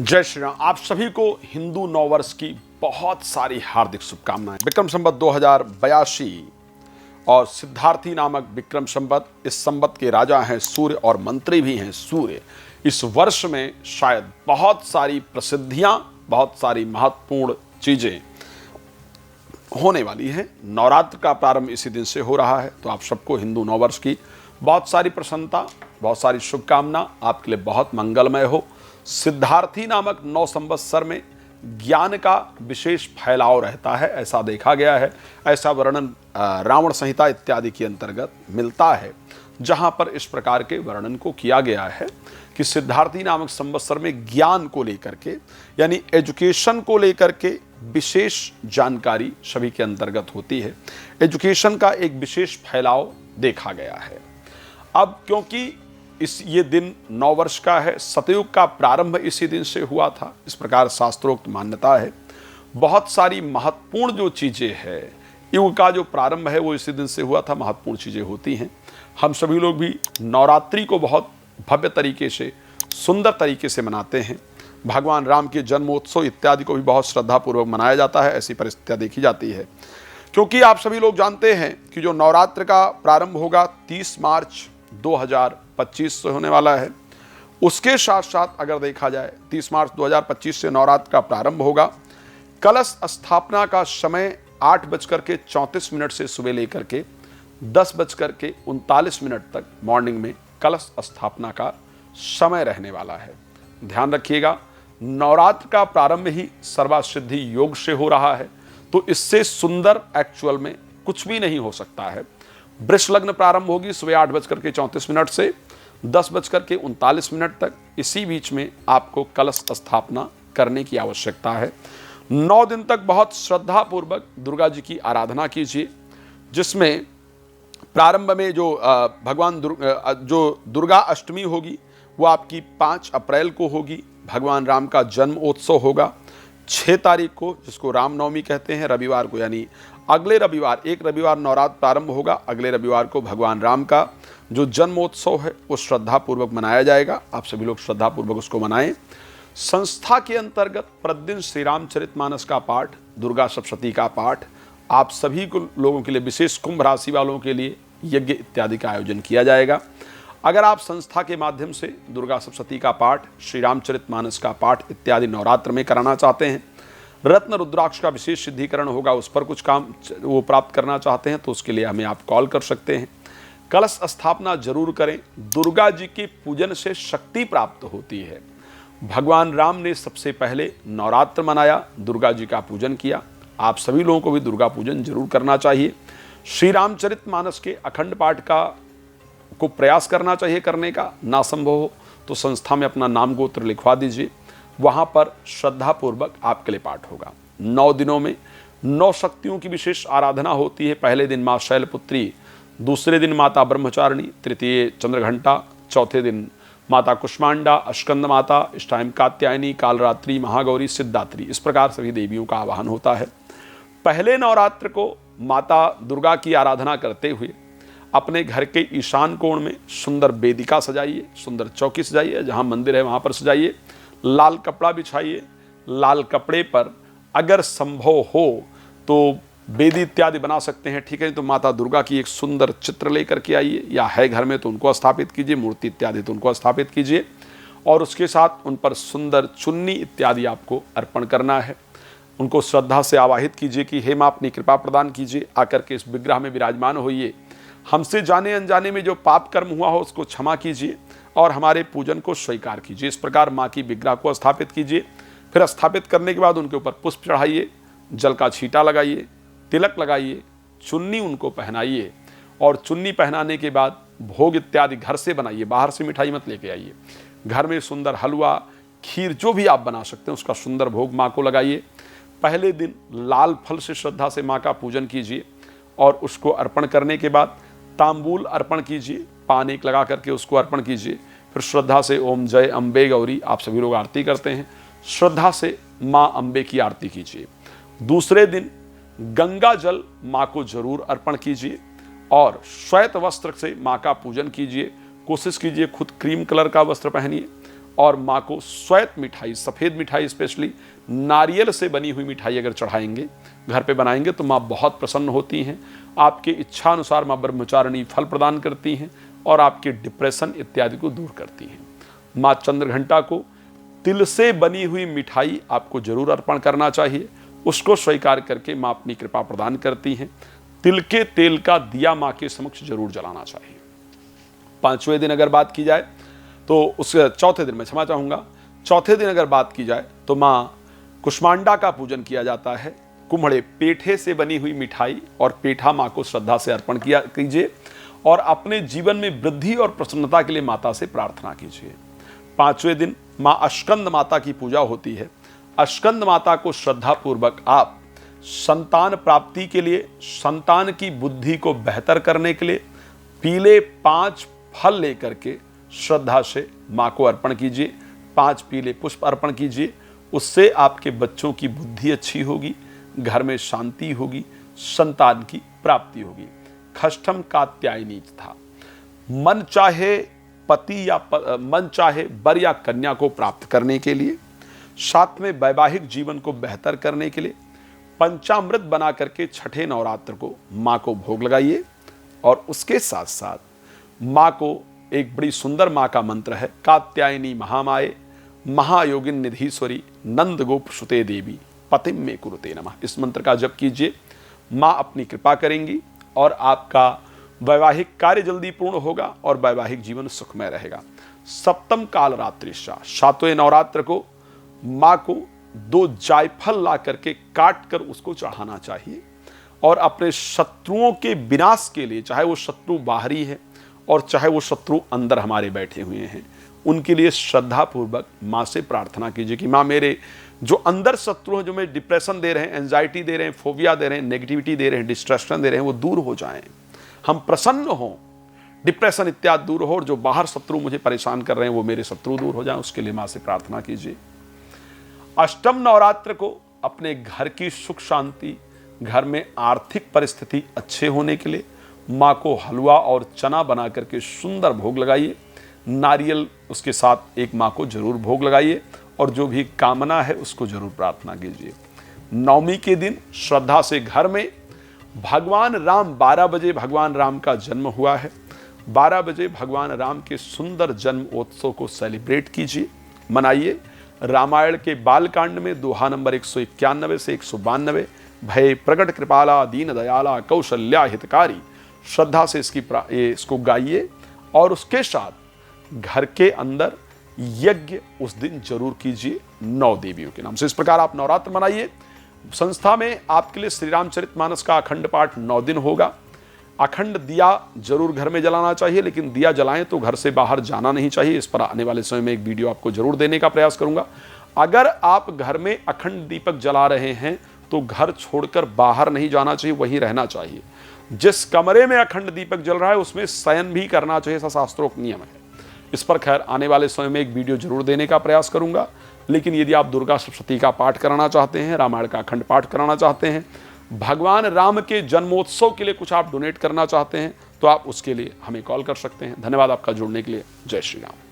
जय श्री राम। आप सभी को हिंदू नववर्ष की बहुत सारी हार्दिक शुभकामनाएं। विक्रम संवत 2082 और सिद्धार्थी नामक विक्रम संवत, इस संवत के राजा हैं सूर्य और मंत्री भी हैं सूर्य। इस वर्ष में शायद बहुत सारी प्रसिद्धियां, बहुत सारी महत्वपूर्ण चीजें होने वाली हैं। नवरात्र का प्रारंभ इसी दिन से हो रहा है, तो आप सबको हिंदू नववर्ष की बहुत सारी प्रसन्नता, बहुत सारी शुभकामना। आपके लिए बहुत मंगलमय हो। सिद्धार्थी नामक 9 संवत्सर में ज्ञान का विशेष फैलाव रहता है, ऐसा देखा गया है। ऐसा वर्णन रावण संहिता इत्यादि के अंतर्गत मिलता है, जहां पर इस प्रकार के वर्णन को किया गया है कि सिद्धार्थी नामक संवत्सर में ज्ञान को लेकर के, यानी एजुकेशन को लेकर के विशेष जानकारी सभी के अंतर्गत होती है। एजुकेशन का एक विशेष फैलाव देखा गया है। अब क्योंकि ये दिन नववर्ष का है, सतयुग का प्रारंभ इसी दिन से हुआ था, इस प्रकार शास्त्रोक्त मान्यता है। बहुत सारी महत्वपूर्ण जो चीज़ें हैं, युग का जो प्रारंभ है वो इसी दिन से हुआ था, महत्वपूर्ण चीज़ें होती हैं। हम सभी लोग भी नवरात्रि को बहुत भव्य तरीके से, सुंदर तरीके से मनाते हैं। भगवान राम के जन्मोत्सव इत्यादि को भी बहुत श्रद्धापूर्वक मनाया जाता है। ऐसी परिस्थितियाँ देखी जाती है, क्योंकि आप सभी लोग जानते हैं कि जो नवरात्र का प्रारंभ होगा 30 मार्च 2025 से होने वाला है। उसके साथ साथ अगर देखा जाए 30 मार्च 2025 से नवरात्र का प्रारंभ होगा। कलश स्थापना का समय 8:34 से सुबह लेकर के 10:39 तक मॉर्निंग में कलश स्थापना का समय रहने वाला है। ध्यान रखिएगा, नवरात्र का प्रारंभ ही सर्वासिद्धि योग से हो रहा है, तो इससे सुंदर एक्चुअल में कुछ भी नहीं हो सकता है। वृष लग्न प्रारंभ होगी सुबह 8:34 से 10:39 तक। इसी बीच में आपको कलश स्थापना करने की आवश्यकता है। 9 दिन तक बहुत श्रद्धा पूर्वक दुर्गा जी की आराधना कीजिए, जिसमें प्रारंभ में जो दुर्गा अष्टमी होगी वो आपकी 5 अप्रैल को होगी। भगवान राम का जन्मोत्सव होगा 6 तारीख को, जिसको रामनवमी कहते हैं, रविवार को, यानी अगले रविवार, एक रविवार नवरात्र प्रारंभ होगा, अगले रविवार को भगवान राम का जो जन्मोत्सव है वो श्रद्धापूर्वक मनाया जाएगा। आप सभी लोग श्रद्धापूर्वक उसको मनाएं। संस्था के अंतर्गत प्रतिदिन श्री रामचरितमानस का पाठ, दुर्गा सप्तशती का पाठ, आप सभी को लोगों के लिए, विशेष कुंभ राशि वालों के लिए यज्ञ इत्यादि का आयोजन किया जाएगा। अगर आप संस्था के माध्यम से दुर्गा सप्तशती का पाठ, श्री रामचरितमानस का पाठ इत्यादि नवरात्र में कराना चाहते हैं, रत्न रुद्राक्ष का विशेष सिद्धिकरण होगा, उस पर कुछ काम वो प्राप्त करना चाहते हैं, तो उसके लिए हमें आप कॉल कर सकते हैं। कलश स्थापना जरूर करें। दुर्गा जी के पूजन से शक्ति प्राप्त होती है। भगवान राम ने सबसे पहले नवरात्र मनाया, दुर्गा जी का पूजन किया। आप सभी लोगों को भी दुर्गा पूजन जरूर करना चाहिए। श्री रामचरितमानस के अखंड पाठ को प्रयास करना चाहिए करने का। ना संभव हो तो संस्था में अपना नाम गोत्र लिखवा दीजिए, वहाँ पर श्रद्धापूर्वक आपके लिए पाठ होगा। 9 दिनों में 9 शक्तियों की विशेष आराधना होती है। पहले दिन माँ शैलपुत्री, दूसरे दिन माता ब्रह्मचारिणी, तृतीय चंद्रघंटा, चौथे दिन माता कुष्मांडा, स्कंद माता, इस टाइम कात्यायनी, कालरात्रि, महागौरी, सिद्धात्री, इस प्रकार सभी देवियों का आवाहन होता है। पहले नवरात्र को माता दुर्गा की आराधना करते हुए अपने घर के ईशान कोण में सुंदर वेदिका सजाइए, सुंदर चौकी सजाइए, जहाँ मंदिर है वहाँ पर सजाइए। लाल कपड़ा बिछाइए। लाल कपड़े पर अगर संभव हो तो वेदी इत्यादि बना सकते हैं, ठीक है। तो माता दुर्गा की एक सुंदर चित्र लेकर के आइए, या है घर में तो उनको स्थापित कीजिए, मूर्ति इत्यादि तो उनको स्थापित कीजिए, और उसके साथ उन पर सुंदर चुन्नी इत्यादि आपको अर्पण करना है। उनको श्रद्धा से आवाहित कीजिए कि हे माँ अपनी कृपा प्रदान कीजिए, आकर के इस विग्रह में विराजमान होइए। हमसे जाने अनजाने में जो पाप कर्म हुआ हो उसको क्षमा कीजिए और हमारे पूजन को स्वीकार कीजिए। इस प्रकार माँ की विग्रह को स्थापित कीजिए। फिर स्थापित करने के बाद उनके ऊपर पुष्प चढ़ाइए, जल का छींटा लगाइए, तिलक लगाइए, चुन्नी उनको पहनाइए, और चुन्नी पहनाने के बाद भोग इत्यादि घर से बनाइए, बाहर से मिठाई मत लेके आइए। घर में सुंदर हलवा, खीर, जो भी आप बना सकते हैं उसका सुंदर भोग माँ को लगाइए। पहले दिन लाल फल से श्रद्धा से माँ का पूजन कीजिए, और उसको अर्पण करने के बाद तांबूल अर्पण कीजिए, पान एक लगा करके उसको अर्पण कीजिए। फिर श्रद्धा से ओम जय अम्बे गौरी, आप सभी लोग आरती करते हैं, श्रद्धा से माँ अम्बे की आरती कीजिए। दूसरे दिन गंगा जल माँ को जरूर अर्पण कीजिए, और श्वेत वस्त्र से माँ का पूजन कीजिए। कोशिश कीजिए खुद क्रीम कलर का वस्त्र पहनिए, और माँ को श्वेत मिठाई, सफ़ेद मिठाई स्पेशली नारियल से बनी हुई मिठाई अगर चढ़ाएंगे, घर पे बनाएंगे तो माँ बहुत प्रसन्न होती हैं। आपके इच्छा अनुसार माँ ब्रह्मचारिणी फल प्रदान करती हैं और आपके डिप्रेशन इत्यादि को दूर करती हैं। माँ चंद्रघंटा को तिल से बनी हुई मिठाई आपको जरूर अर्पण करना चाहिए, उसको स्वीकार करके माँ अपनी कृपा प्रदान करती हैं। तिल के तेल का दिया माँ के समक्ष जरूर जलाना चाहिए। 5वें दिन अगर बात की जाए तो उस चौथे दिन, मैं क्षमा चाहूँगा, चौथे दिन अगर बात की जाए तो माँ कुष्मांडा का पूजन किया जाता है। कुम्हड़े पेठे से बनी हुई मिठाई और पेठा माँ को श्रद्धा से अर्पण कीजिए और अपने जीवन में वृद्धि और प्रसन्नता के लिए माता से प्रार्थना कीजिए। 5वें दिन माँ अस्कंद माता की पूजा होती है। अस्कंद माता को श्रद्धा पूर्वक आप संतान प्राप्ति के लिए, संतान की बुद्धि को बेहतर करने के लिए पीले 5 फल लेकर के श्रद्धा से माँ को अर्पण कीजिए। 5 पीले पुष्प अर्पण कीजिए, उससे आपके बच्चों की बुद्धि अच्छी होगी, घर में शांति होगी, संतान की प्राप्ति होगी। खष्टम कात्यायनी था, मन चाहे पति या मन चाहे वर या कन्या को प्राप्त करने के लिए, साथ में वैवाहिक जीवन को बेहतर करने के लिए पंचामृत बना करके छठे नवरात्र को माँ को भोग लगाइए। और उसके साथ साथ माँ को एक बड़ी सुंदर माँ का मंत्र है, कात्यायनी महामाये महायोगिन निधीश्वरी नंद गोप सुते देवी पतिम में कुरुते नमः। इस मंत्र का जप कीजिए, माँ अपनी कृपा करेंगी और आपका वैवाहिक कार्य जल्दी पूर्ण होगा और वैवाहिक जीवन सुखमय रहेगा। सप्तम काल रात्रि, 7वें नवरात्र को माँ को 2 जायफल ला करके काट कर उसको चढ़ाना चाहिए और अपने शत्रुओं के विनाश के लिए, चाहे वो शत्रु बाहरी है और चाहे वो शत्रु अंदर हमारे बैठे हुए हैं, उनके लिए श्रद्धा पूर्वक माँ से प्रार्थना कीजिए कि माँ मेरे जो अंदर शत्रु हैं, जो मैं डिप्रेशन दे रहे हैं, एंजाइटी दे रहे हैं, फोबिया दे रहे हैं, नेगेटिविटी दे रहे हैं, डिस्ट्रैक्शन दे रहे हैं, वो दूर हो जाएं, हम प्रसन्न हों, डिप्रेशन इत्यादि दूर हो और जो बाहर शत्रु मुझे परेशान कर रहे हैं वो मेरे शत्रु दूर हो जाएं, उसके लिए माँ से प्रार्थना कीजिए। अष्टम नवरात्र को अपने घर की सुख शांति, घर में आर्थिक परिस्थिति अच्छे होने के लिए माँ को हलवा और चना बना करके सुंदर भोग लगाइए। नारियल उसके साथ एक माँ को जरूर भोग लगाइए और जो भी कामना है उसको जरूर प्रार्थना कीजिए। नवमी के दिन श्रद्धा से घर में भगवान राम, 12 बजे भगवान राम का जन्म हुआ है, 12 बजे भगवान राम के सुंदर जन्म उत्सव को सेलिब्रेट कीजिए, मनाइए। रामायण के बालकांड में दोहा नंबर 191 से 192, भय प्रकट कृपाला दीन दयाला कौशल्या हितकारी, श्रद्धा से इसको गाइए और उसके साथ घर के अंदर यज्ञ उस दिन जरूर कीजिए 9 देवियों के नाम से। इस प्रकार आप नवरात्र मनाइए। संस्था में आपके लिए श्री रामचरितमानस का अखंड पाठ 9 दिन होगा। अखंड दिया जरूर घर में जलाना चाहिए, लेकिन दिया जलाएं तो घर से बाहर जाना नहीं चाहिए। इस पर आने वाले समय में एक वीडियो आपको जरूर देने का प्रयास करूंगा। अगर आप घर में अखंड दीपक जला रहे हैं तो घर छोड़कर बाहर नहीं जाना चाहिए, वहीं रहना चाहिए। जिस कमरे में अखंड दीपक जल रहा है उसमें शयन भी करना चाहिए, ऐसा शास्त्रोक्त नियम है। इस पर खैर आने वाले समय में एक वीडियो जरूर देने का प्रयास करूंगा। लेकिन यदि आप दुर्गा सप्तशती का पाठ कराना चाहते हैं, रामायण का अखंड पाठ कराना चाहते हैं, भगवान राम के जन्मोत्सव के लिए कुछ आप डोनेट करना चाहते हैं, तो आप उसके लिए हमें कॉल कर सकते हैं। धन्यवाद आपका जुड़ने के लिए। जय श्री राम।